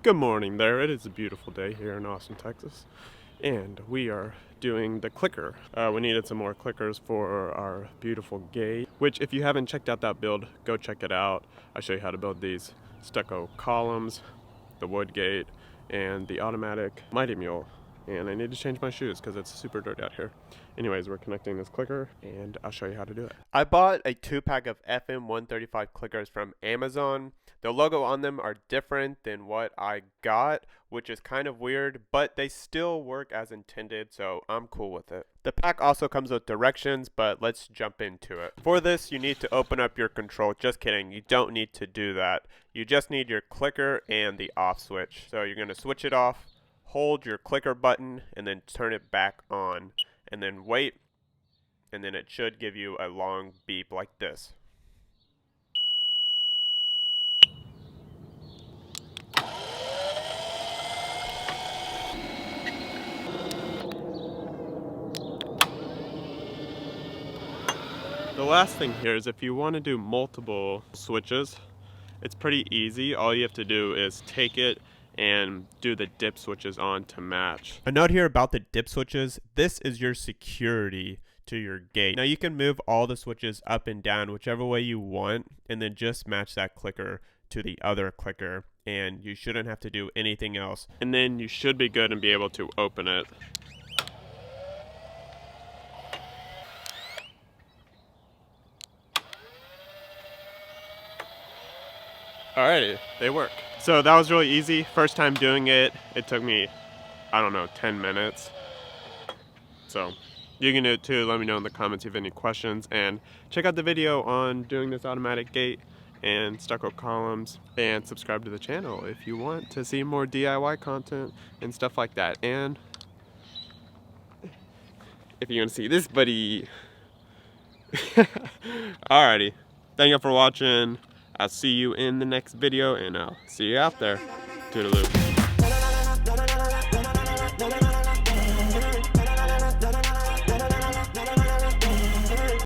Good morning there. It is a beautiful day here in Austin, Texas, and we are doing the clicker. We needed some more clickers for our beautiful gate, which if you haven't checked out that build, go check it out. I show you how to build these stucco columns, the wood gate, and the automatic Mighty Mule. And I need to change my shoes because it's super dirty out here. Anyways, we're connecting this clicker and I'll show you how to do it. I bought a 2-pack of FM135 clickers from Amazon. The logo on them are different than what I got, which is kind of weird, but they still work as intended, so I'm cool with it. The pack also comes with directions, but let's jump into it. For this, you need to open up your control. Just kidding, you don't need to do that. You just need your clicker and the off switch. So you're going to switch it off, hold your clicker button, and then turn it back on, and then wait, and then it should give you a long beep like this. The last thing here is if you want to do multiple switches, it's pretty easy. All you have to do is take it and do the dip switches on to match. A note here about the dip switches, this is your security to your gate. Now you can move all the switches up and down whichever way you want, and then just match that clicker to the other clicker, and you shouldn't have to do anything else. And then you should be good and be able to open it. Alrighty, they work. So that was really easy. First time doing it, it took me, I don't know, 10 minutes. So you can do it too. Let me know in the comments if you have any questions. And check out the video on doing this automatic gate and stucco columns. And subscribe to the channel if you want to see more DIY content and stuff like that. And if you want to see this buddy. Alrighty. Thank you for watching. I'll see you in the next video, and I'll see you out there. Toodaloo.